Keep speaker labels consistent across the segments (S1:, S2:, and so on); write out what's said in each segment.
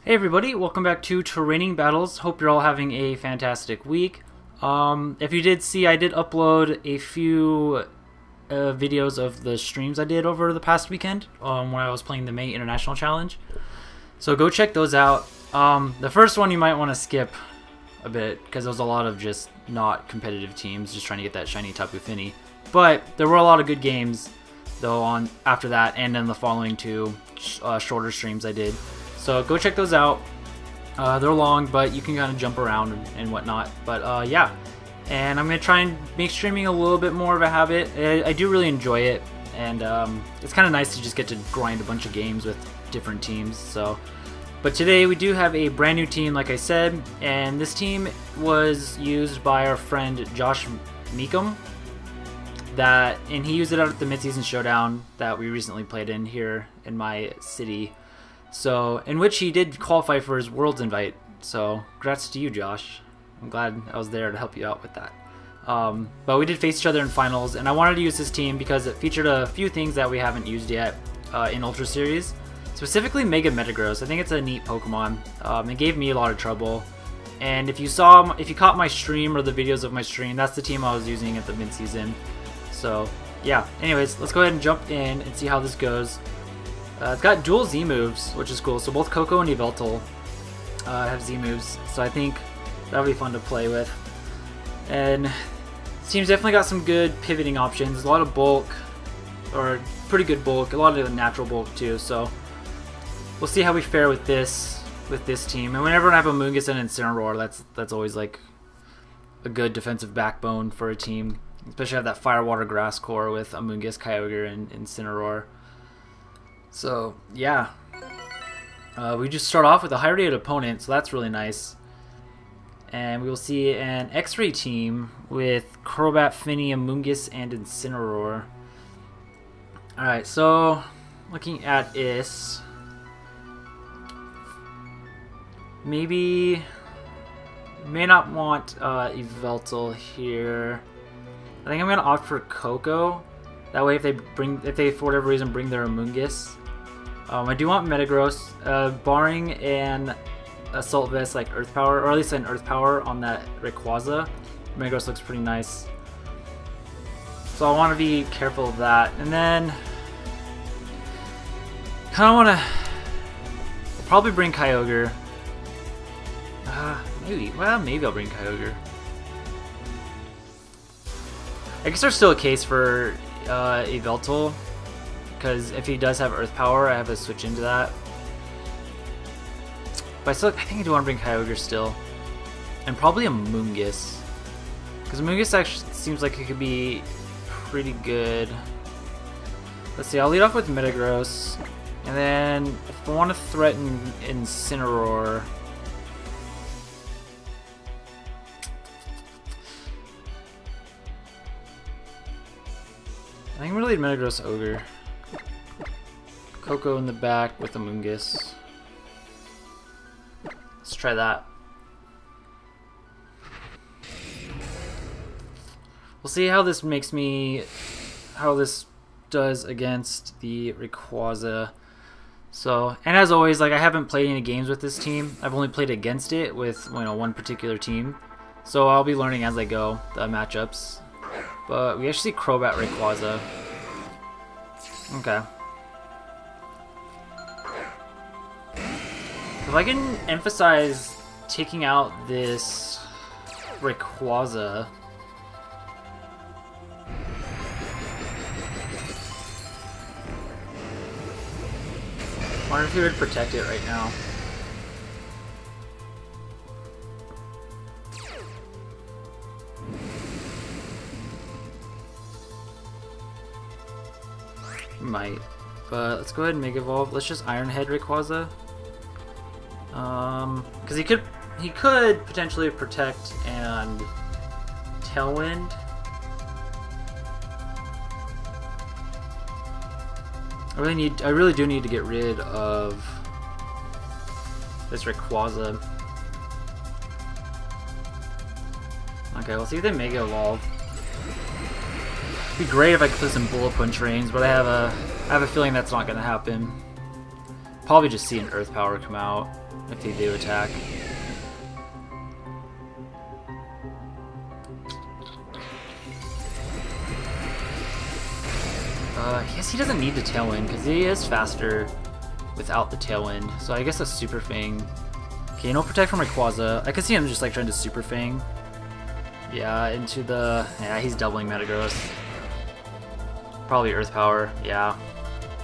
S1: Hey everybody, welcome back to Training Battles. Hope you're all having a fantastic week. If you did see, I did upload a few videos of the streams I did over the past weekend when I was playing the May International Challenge. So go check those out. The first one you might want to skip a bit because there was a lot of just not competitive teams just trying to get that shiny Tapu Fini. But there were a lot of good games though after that, and then the following two shorter streams I did. So go check those out. They're long, but you can kind of jump around and whatnot. But yeah, and I'm going to try and make streaming a little bit more of a habit. I do really enjoy it, and it's kind of nice to just get to grind a bunch of games with different teams. So, but today we do have a brand new team, like I said, and this team was used by our friend Josh Mecham. And he used it out at the Mid-Season Showdown that we recently played in here in my city. So, in which he did qualify for his Worlds invite. So, congrats to you, Josh. I'm glad I was there to help you out with that. But we did face each other in finals, and I wanted to use this team because it featured a few things that we haven't used yet in Ultra Series. Specifically, Mega Metagross. I think it's a neat Pokemon. It gave me a lot of trouble. And if you caught my stream or the videos of my stream, that's the team I was using at the mid-season. So, yeah. Anyways, let's go ahead and jump in and see how this goes. It's got dual Z moves, which is cool. So both Coco and Yveltal have Z moves, so I think that'll be fun to play with. And this team's definitely got some good pivoting options. A lot of bulk, or pretty good bulk. A lot of natural bulk too. So we'll see how we fare with this team. And whenever I have a Mungus and Incineroar, that's always like a good defensive backbone for a team. Especially have that Fire, Water, Grass core with Amoonguss, Kyogre, and Incineroar. So, yeah. We just start off with a high-rated opponent, so that's really nice. And we will see an X-Ray team with Crobat, Finny, Amoonguss, and Incineroar. Alright, so looking at this, maybe may not want Yveltal here. I think I'm gonna opt for Coco. That way, if they for whatever reason bring their Amoonguss. I do want Metagross, barring an Assault Vest like Earth Power, or at least an Earth Power on that Rayquaza. Metagross looks pretty nice. So I want to be careful of that. And then, kind of want to probably bring Kyogre. Maybe I'll bring Kyogre. I guess there's still a case for Yveltal, because if he does have Earth Power, I have to switch into that. But I think I do want to bring Kyogre still, and probably a Amoonguss, because Amoonguss actually seems like it could be pretty good. Let's see, I'll lead off with Metagross, and then if I want to threaten Incineroar, I think I'm really Metagross Ogre. Coco in the back with Amoonguss. Let's try that. We'll see how this does against the Rayquaza. So, and as always, like I haven't played any games with this team. I've only played against it with one particular team. So I'll be learning as I go the matchups. But we actually see Crobat Rayquaza. Okay. If I can emphasize taking out this Rayquaza. I wonder if he would protect it right now. Might, but let's go ahead and Mega Evolve. Let's just Iron Head Rayquaza. Because he could potentially protect and Tailwind. I really do need to get rid of this Rayquaza. Okay, we'll see if they Mega Evolve. It'd be great if I could put some Bullet Punch Trains, but I have a feeling that's not going to happen. Probably just see an Earth Power come out. if they do attack. I guess he doesn't need the Tailwind because he is faster without the Tailwind. So I guess a Super Fang. Okay, no protect from Rayquaza. I could see him just like trying to Super Fang. Yeah, into the... Yeah, he's doubling Metagross. Probably Earth Power, yeah.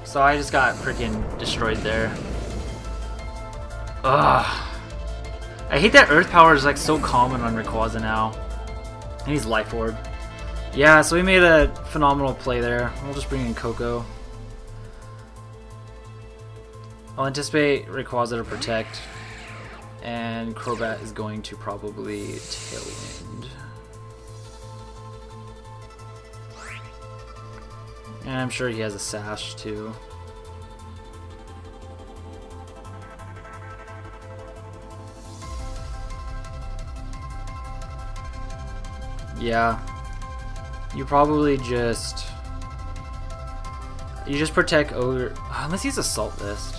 S1: So I just got freaking destroyed there. Ugh. I hate that Earth Power is like so common on Rayquaza now. And he's Life Orb. Yeah, so we made a phenomenal play there. We'll just bring in Coco. I'll anticipate Rayquaza to protect. And Crobat is going to probably Tailwind. And I'm sure he has a Sash too. Yeah. You probably just... You just protect Ogre... Unless he's Assault Vest.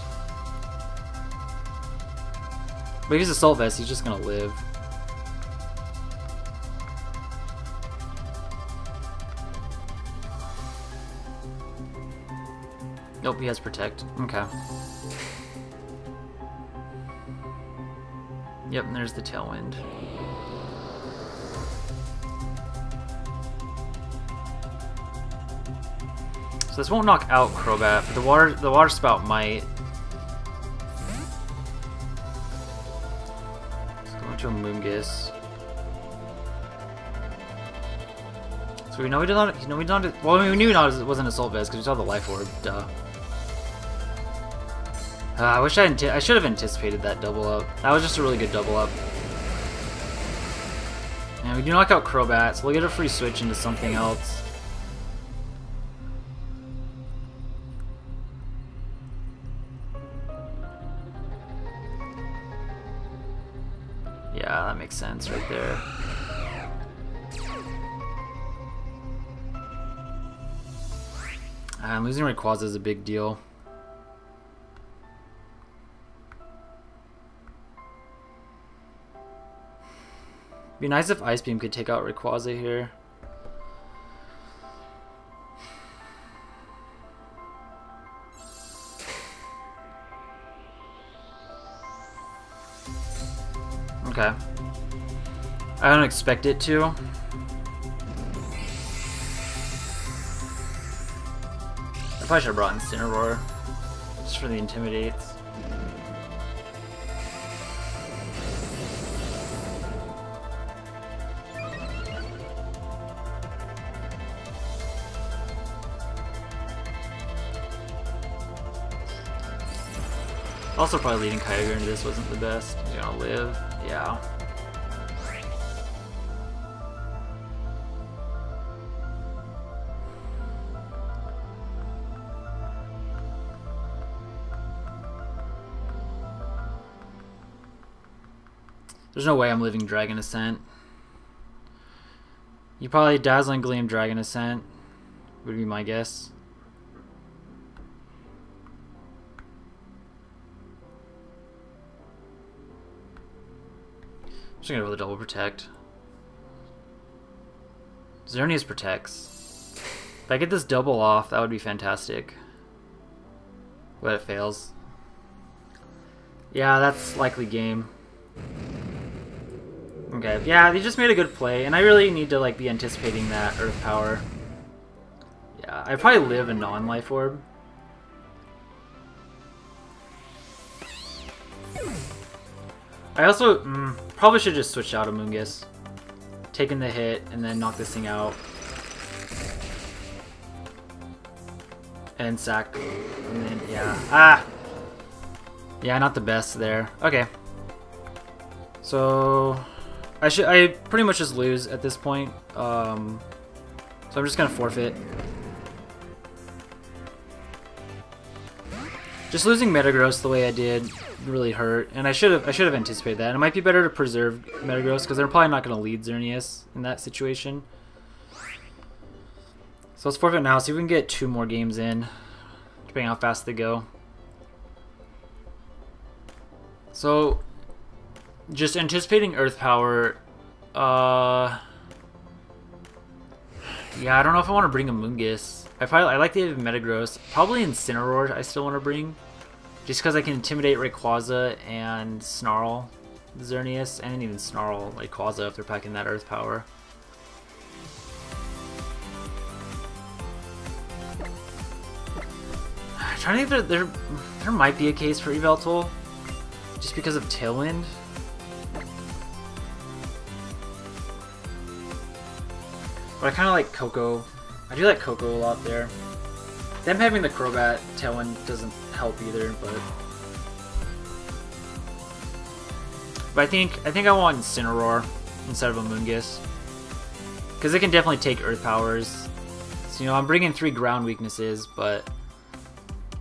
S1: But if he's Assault Vest, he's just gonna live. Nope, he has Protect. Okay. Yep, and there's the Tailwind. So this won't knock out Crobat, but the water spout might. Let's go into a Moongus. So we know we did not. We not. Well, I mean, we knew it wasn't Assault Vest because we saw the Life Orb. Duh. I wish I should have anticipated that double up. That was just a really good double up. And we do knock out Crobat, so we'll get a free switch into something else. Yeah, that makes sense right there. And losing Rayquaza is a big deal. Be nice if Ice Beam could take out Rayquaza here. Okay. I don't expect it to. I probably should have brought in Incineroar, just for the Intimidates. Also, probably leading Kyogre into this wasn't the best. He's gonna live. Yeah. There's no way I'm living Dragon Ascent. You probably Dazzling Gleam Dragon Ascent would be my guess. I'm just gonna go with a double protect. Xerneas protects. If I get this double off, that would be fantastic. But it fails. Yeah, that's likely game. Okay, yeah, they just made a good play, and I really need to like be anticipating that Earth Power. Yeah, I probably live a non-Life Orb. I also probably should just switch out a Moongus. Taking the hit and then knock this thing out. And sack. And then, yeah. Ah! Yeah, not the best there. Okay. So I pretty much just lose at this point. So I'm just gonna forfeit. Just losing Metagross the way I did really hurt, and I should have anticipated that. And it might be better to preserve Metagross because they're probably not going to lead Xerneas in that situation. So let's forfeit now, see if we can get 2 more games in, depending on how fast they go. So, just anticipating Earth Power. Yeah, I don't know if I want to bring a Moongus. I like the idea of Metagross. Probably Incineroar I still want to bring. Just because I can intimidate Rayquaza and Snarl Xerneas, and even Snarl Rayquaza if they're packing that Earth Power. I'm trying to think if there might be a case for Yveltal. Just because of Tailwind. But I kind of like Coco. I do like Coco a lot there. Them having the Crobat Tailwind doesn't help either, but I think I want Incineroar instead of a Moongus, because it can definitely take Earth Powers. So, you know, I'm bringing 3 ground weaknesses, but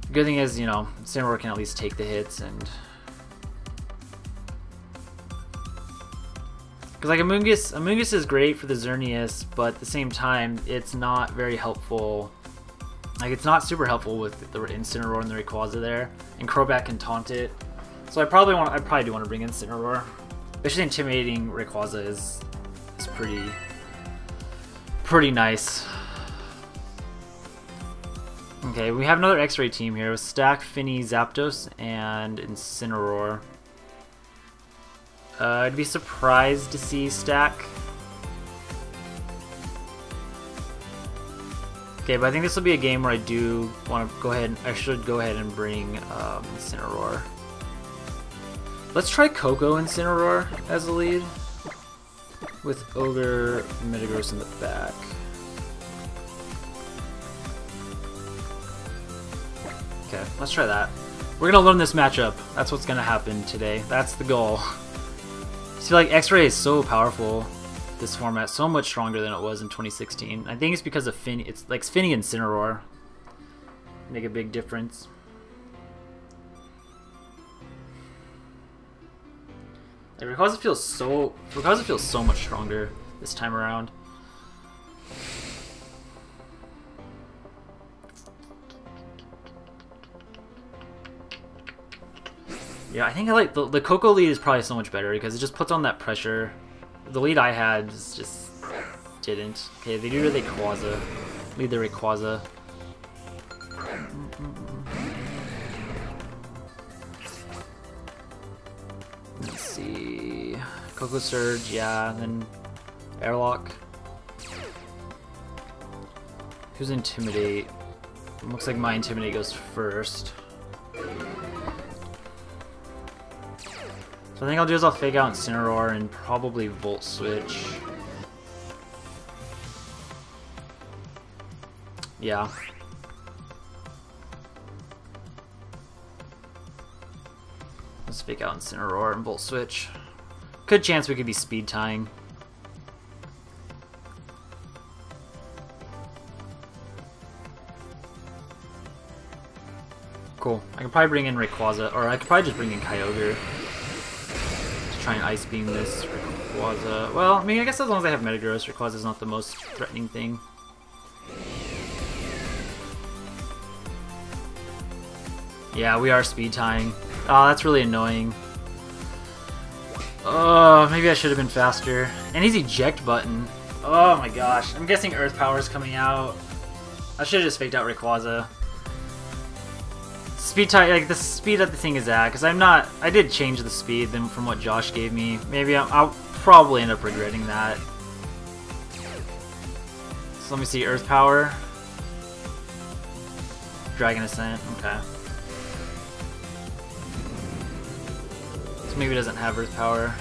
S1: the good thing is, you know, Incineroar can at least take the hits, and because like a Moongus is great for the Xerneas, but at the same time, it's not very helpful. Like, it's not super helpful with the Incineroar and the Rayquaza there, and Crobat can taunt it. So I probably do want to bring Incineroar. Especially intimidating Rayquaza is pretty nice. Okay, we have another X-Ray team here with Stack, Finny, Zapdos, and Incineroar. I'd be surprised to see Stack. Okay, but I think this will be a game where I do want to go ahead. I should go ahead and bring Incineroar. Let's try Coco Incineroar as a lead, with Ogre Metagross in the back. Okay, let's try that. We're gonna learn this matchup. That's what's gonna happen today. That's the goal. I feel like X-Ray is so powerful. This format so much stronger than it was in 2016. I think it's because of Finny. It's like Finny and Incineroar make a big difference. Like, Rayquaza feels so much stronger this time around. Yeah, I think I like the Coco lead is probably so much better because it just puts on that pressure. The lead I had just didn't. Okay, they do the Rayquaza. Lead the Rayquaza. Let's see. Coco Surge, yeah, and then Airlock. Who's Intimidate? Looks like my Intimidate goes first. So I think I'll do is I'll fake out Incineroar and probably Volt Switch. Yeah. Let's fake out Incineroar and Volt Switch. Good chance we could be speed tying. Cool. I could probably bring in Rayquaza, or I could probably just bring in Kyogre. Try and Ice Beam this Rayquaza. Well, I mean, I guess as long as I have Metagross, Rayquaza is not the most threatening thing. Yeah, we are speed tying. Oh, that's really annoying. Oh, maybe I should have been faster. And his eject button. Oh my gosh. I'm guessing Earth Power is coming out. I should have just faked out Rayquaza. Speed tie, like the speed that the thing is at, because I did change the speed from what Josh gave me. Maybe I'll probably end up regretting that. So let me see, Earth Power. Dragon Ascent, okay. So maybe it doesn't have Earth Power.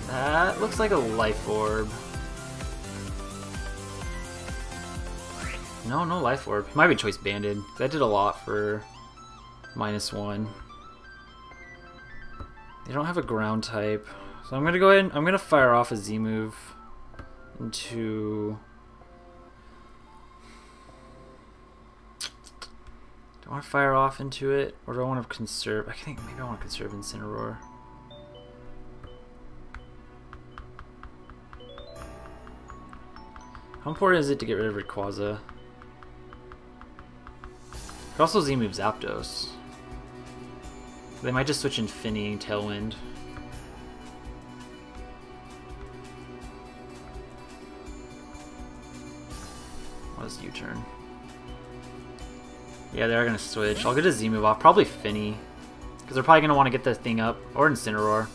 S1: That looks like a Life Orb. No, no Life Orb. Might be Choice Banded. That did a lot for -1. They don't have a ground type. So I'm gonna go ahead and I'm gonna fire off a Z move into. Do I want to fire off into it, or do I want to conserve? I think maybe I want to conserve Incineroar. How important is it to get rid of Rayquaza? Could also Z move Zapdos. They might just switch Infinity Tailwind. What is U-turn? Yeah, they are gonna switch. I'll get a Z move off. Probably Finny. Because they're probably gonna want to get the thing up. Or Incineroar.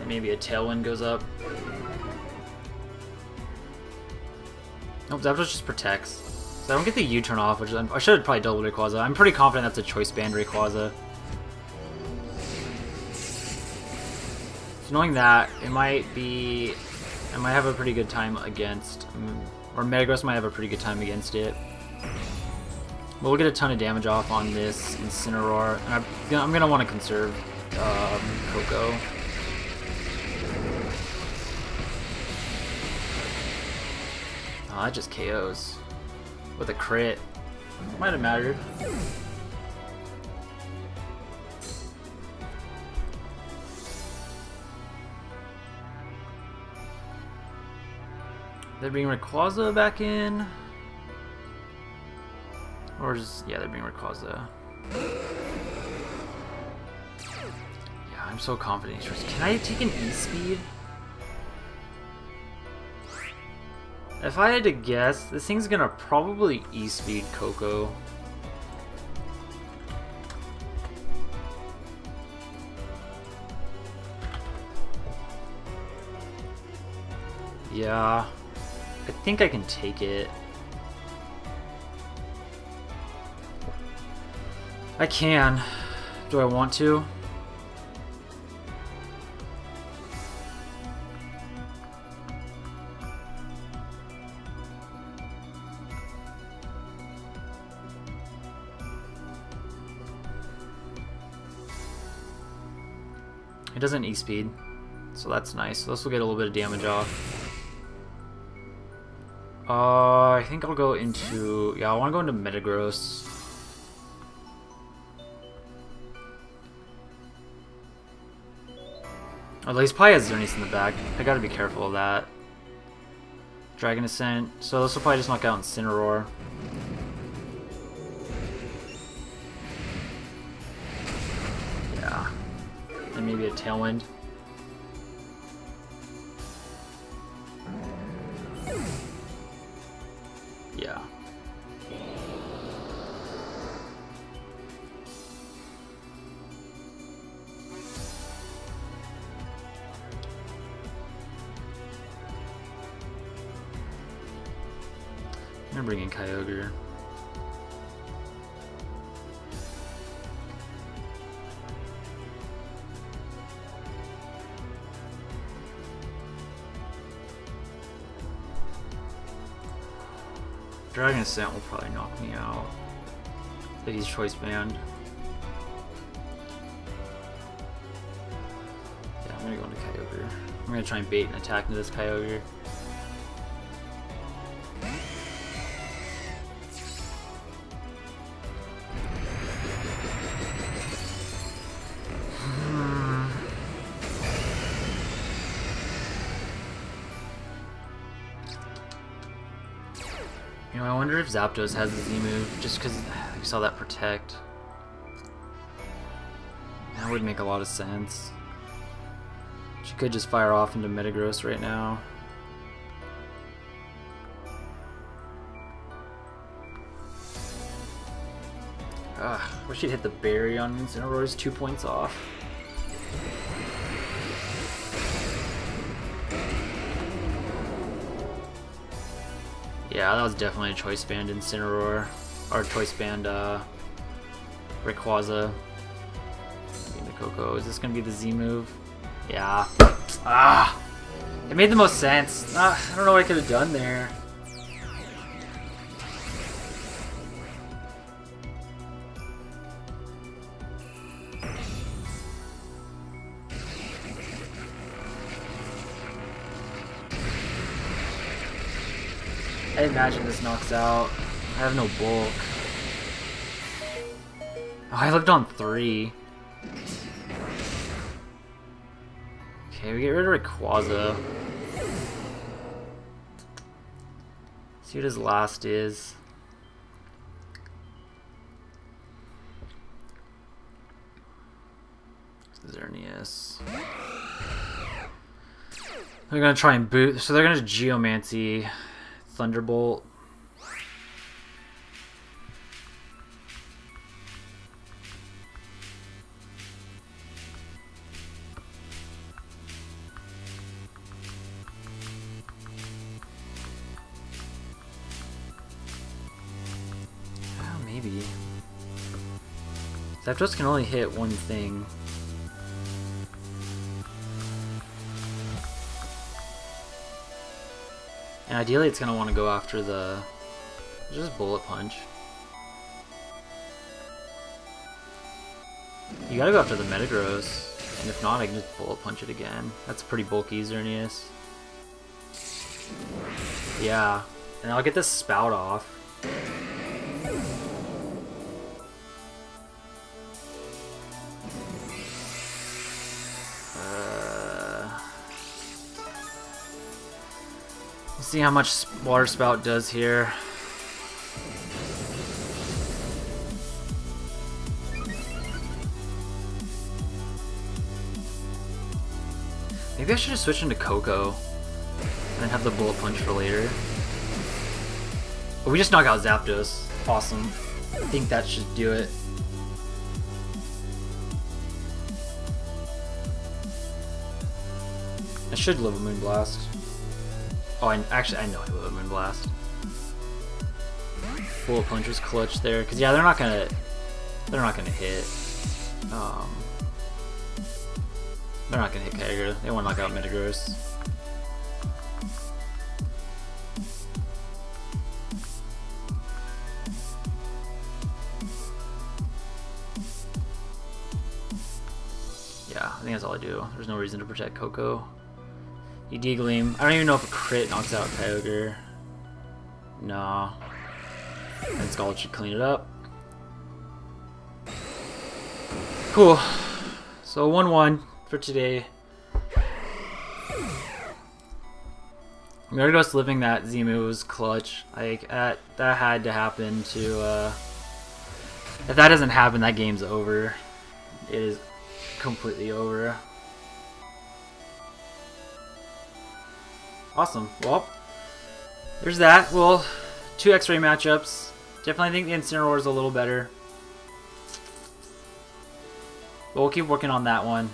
S1: And maybe a Tailwind goes up. Nope, Zapdos just protects. So I don't get the U-turn off, which I should have probably doubled Rayquaza. I'm pretty confident that's a Choice Band Rayquaza. So knowing that, it might be... I might have a pretty good time against... Or Metagross might have a pretty good time against it. But we'll get a ton of damage off on this Incineroar. And I'm going to want to conserve Coco. Oh, that just KOs. With a crit. Might have mattered. They're bringing Rayquaza back in. Or just, yeah, they're bringing Rayquaza. Yeah, I'm so confident. Can I take an E-Speed? If I had to guess, this thing's gonna probably E-Speed Coco. Yeah, I think I can take it. I can. Do I want to? It doesn't E-Speed, so that's nice. So this will get a little bit of damage off. I think I'll go into... Yeah, I want to go into Metagross. At least probably has Xerneas in the back. I gotta be careful of that. Dragon Ascent. So this will probably just knock out Incineroar. Yeah. And maybe a Tailwind. Yeah. I'm gonna bring in Kyogre. Dragon Ascent will probably knock me out if he's Choice Band. Yeah, I'm gonna go into Kyogre. I'm gonna try and bait an attack into this Kyogre. You know, I wonder if Zapdos has the Z move, just because we saw that Protect. That would make a lot of sense. She could just fire off into Metagross right now. Wish she'd hit the berry on Incineroar's 2 points off. Yeah, that was definitely a Choice Band Incineroar. Or Choice Band Rayquaza. The Coco. Is this gonna be the Z move? Yeah. It made the most sense. I don't know what I could have done there. I imagine this knocks out. I have no bulk. Oh, I lived on 3. Okay, we get rid of Rayquaza. See what his last is. Xerneas. They're gonna try and boot, so they're gonna Geomancy, Thunderbolt. Oh, maybe. Zapdos can only hit one thing. And ideally it's going to want to go after the... just Bullet Punch. You gotta go after the Metagross. And if not, I can just Bullet Punch it again. That's pretty bulky, Xerneas. Yeah. And I'll get this Spout off. See how much Water Spout does here. Maybe I should have switched into Coco and then have the Bullet Punch for later. But we just knock out Zapdos. Awesome. I think that should do it. I should live a Moonblast. Oh, actually, I know I will Moonblast. Bullet Punch was clutch there, cause yeah, they're not gonna hit. They're not gonna hit Kyogre. They want to knock out Metagross. Yeah, I think that's all I do. There's no reason to protect Coco. You D-Gleam. I don't even know if a crit knocks out Kyogre. Nah. And Scald should clean it up. Cool. So 1-1 for today. Metagross living that Z-move was clutch. Like that had to happen to if that doesn't happen, that game's over. It is completely over. Awesome. Well, there's that. Well, 2 X-ray matchups. Definitely think the Incineroar is a little better. But we'll keep working on that one.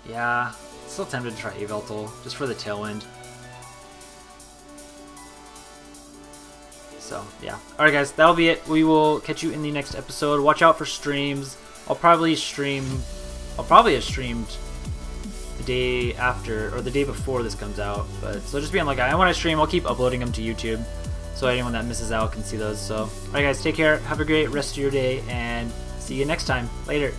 S1: Yeah, still tempted to try Yveltal, just for the Tailwind. So, yeah. Alright guys, that'll be it. We will catch you in the next episode. Watch out for streams. I'll probably have streamed the day after, or the day before this comes out. But so just be on the lookout. And when I stream, I'll keep uploading them to YouTube, so anyone that misses out can see those. So, alright guys, take care. Have a great rest of your day, and see you next time. Later.